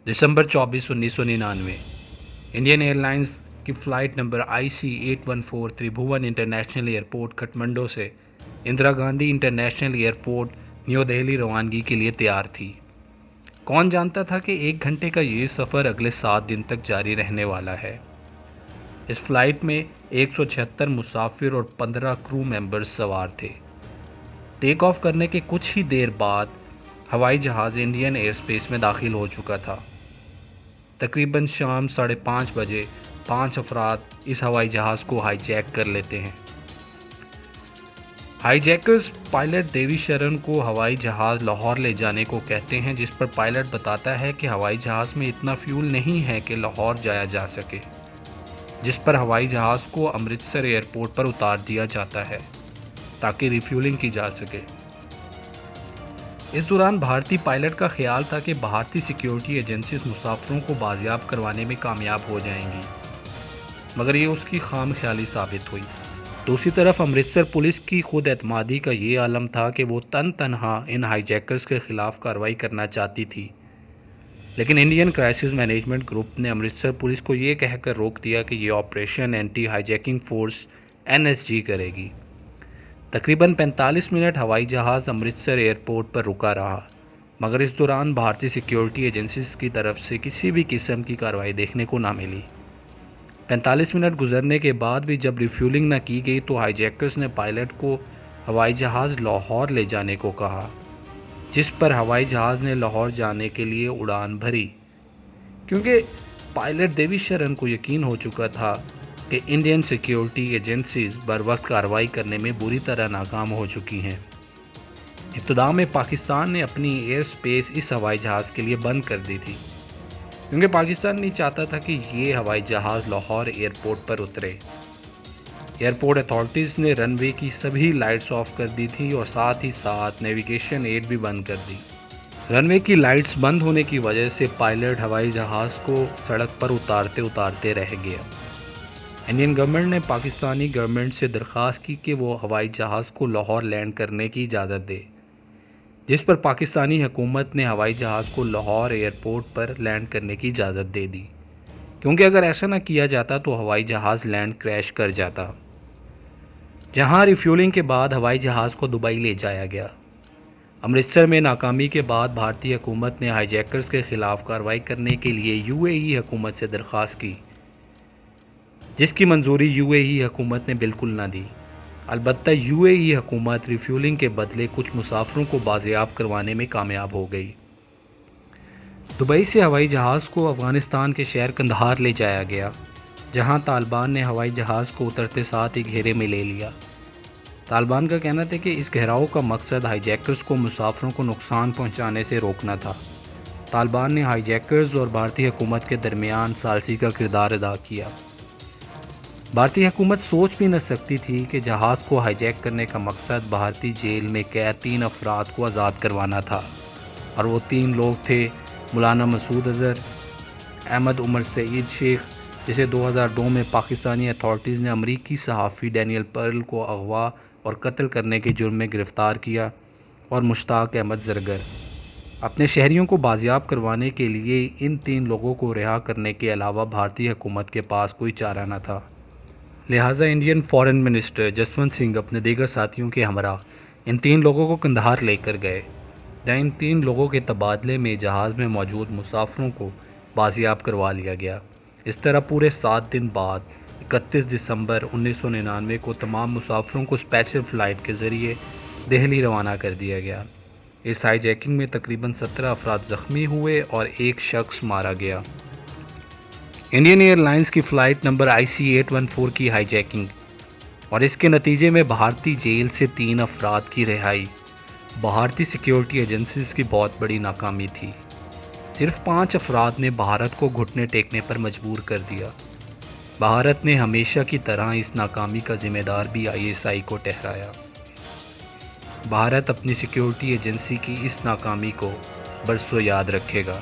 दिसंबर 24, 1999 Indian airlines की flight number IC814 त्रिभुवन international airport Kathmandu से Indira Gandhi international airport new Delhi रवानगी के लिए तैयार थी। कौन जानता था कि 1 घंटे का ये सफ़र अगले 7 दिन तक जारी रहने वाला है। इस फ्लाइट में 176 मुसाफिर और 15 क्रू मेंबर्स सवार थे। टेक ऑफ करने के कुछ ही देर बाद हवाई जहाज़ इंडियन एयर स्पेस में दाखिल हो चुका था। तकरीबन शाम 5:30 बजे 5 अफराद इस हवाई जहाज़ को हाईजैक कर लेते हैं। हाईजैकर्स पायलट देवी शरण को हवाई जहाज़ लाहौर ले जाने को कहते हैं, जिस पर पायलट बताता है कि हवाई जहाज़ में इतना फ्यूल नहीं है कि लाहौर जाया जा सके, जिस पर हवाई जहाज़ को अमृतसर एयरपोर्ट पर उतार दिया जाता है ताकि रिफ्यूलिंग की जा सके। इस दौरान भारतीय पायलट का ख्याल था कि भारतीय सिक्योरिटी एजेंसीज मुसाफिरों को बाजियाब करवाने में कामयाब हो जाएंगी, मगर ये उसकी खाम ख्याली साबित हुई। दूसरी तरफ अमृतसर पुलिस की खुद एतमादी का ये आलम था कि वो तनहा इन हाईजैकर्स के ख़िलाफ़ कार्रवाई करना चाहती थी, लेकिन इंडियन क्राइसिस मैनेजमेंट ग्रुप ने अमृतसर पुलिस को ये कहकर रोक दिया कि ये operation anti hijacking force NSG करेगी। तकरीबन 45 मिनट हवाई जहाज़ अमृतसर एयरपोर्ट पर रुका रहा, मगर इस दौरान भारतीय सिक्योरिटी एजेंसीज की तरफ से किसी भी किस्म की कार्रवाई देखने को ना मिली। 45 मिनट गुजरने के बाद भी जब रिफ्यूलिंग न की गई तो हाईजैकर्स ने पायलट को हवाई जहाज़ लाहौर ले जाने को कहा, जिस पर हवाई जहाज़ ने लाहौर जाने के लिए उड़ान भरी, क्योंकि पायलट देवी शरण को यकीन हो चुका था कि इंडियन सिक्योरिटी एजेंसीज बर वक्त कार्रवाई करने में बुरी तरह नाकाम हो चुकी हैं। इब्तदा में पाकिस्तान ने अपनी एयर स्पेस इस हवाई जहाज़ के लिए बंद कर दी थी, क्योंकि पाकिस्तान नहीं चाहता था कि ये हवाई जहाज़ लाहौर एयरपोर्ट पर उतरे। एयरपोर्ट अथॉरिटीज़ ने रनवे की सभी लाइट्स ऑफ कर दी थी और साथ ही साथ नेविगेशन एड भी बंद कर दी। रनवे की लाइट्स बंद होने की वजह से पायलट हवाई जहाज़ को सड़क पर उतारते उतारते रह गया। इंडियन गवर्नमेंट ने पाकिस्तानी गवर्नमेंट से दरख्वास्त की कि वो हवाई जहाज़ को लाहौर लैंड करने की इजाज़त दे, जिस पर पाकिस्तानी हुकूमत ने हवाई जहाज़ को लाहौर एयरपोर्ट पर लैंड करने की इजाज़त दे दी, क्योंकि अगर ऐसा न किया जाता तो हवाई जहाज़ लैंड क्रैश कर जाता। जहां रिफ्यूलिंग के बाद हवाई जहाज़ को दुबई ले जाया गया। अमृतसर में नाकामी के बाद भारतीय हुकूमत ने हाईजैकर्स के ख़िलाफ़ कार्रवाई करने के लिए UAE हुकूमत से दरख्वास्त की, जिसकी मंजूरी UAE हुकूमत ने बिल्कुल ना दी। अलबत्ता UAE हुकूमत रिफ्यूलिंग के बदले कुछ मुसाफिरों को बाजियाब करवाने में कामयाब हो गई। दुबई से हवाई जहाज़ को अफ़गानिस्तान के शहर कंधार ले जाया गया, जहां तालिबान ने हवाई जहाज़ को उतरते साथ ही घेरे में ले लिया। तालिबान का कहना था कि इस घेराव का मकसद हाईजैकर्स को मुसाफिरों को नुकसान पहुंचाने से रोकना था। तालिबान ने हाईजैकर्स और भारतीय हुकूमत के दरमियान सालसी का किरदार अदा किया। भारतीय हुकूमत सोच भी न सकती थी कि जहाज़ को हाईजैक करने का मकसद भारतीय जेल में कैद 3 अफराद को आज़ाद करवाना था, और वो 3 लोग थे मौलाना मसूद अज़हर, अहमद उमर सईद शेख, जिसे 2002 में पाकिस्तानी अथॉरिटीज़ ने अमरीकी सहाफ़ी डैनियल पर्ल को अगवा और कत्ल करने के जुर्म में गिरफ़्तार किया, और मुश्ताक अहमद ज़रगर। अपने शहरियों को बाजियाब करवाने के लिए इन 3 लोगों को रिहा करने के अलावा भारतीय हुकूमत के पास कोई चारा न था। लिहाजा Indian foreign minister Jaswant Singh अपने दीगर साथियों के हमरा इन 3 लोगों को कंधार लेकर गए, जहाँ इन 3 लोगों के तबादले में जहाज़ में मौजूद मुसाफिरों को बाजियाब करवा लिया गया। इस तरह पूरे 7 दिन बाद 31 दिसंबर 1999 को तमाम मुसाफिरों को स्पेशल फ़्लाइट के ज़रिए दिल्ली रवाना कर दिया गया। इस हाईजैकिंग में तकरीबन 17 अफराद ज़ख्मी हुए और 1 शख्स मारा गया। इंडियन एयरलाइंस की फ़्लाइट नंबर IC814 की हाईजैकिंग और इसके नतीजे में भारतीय जेल से 3 अफराद की रिहाई भारतीय सिक्योरिटी एजेंसीज़ की बहुत बड़ी नाकामी थी। सिर्फ 5 अफराद ने भारत को घुटने टेकने पर मजबूर कर दिया। भारत ने हमेशा की तरह इस नाकामी का ज़िम्मेदार भी ISI को ठहराया। भारत अपनी सिक्योरिटी एजेंसी की इस नाकामी को बरसों याद रखेगा।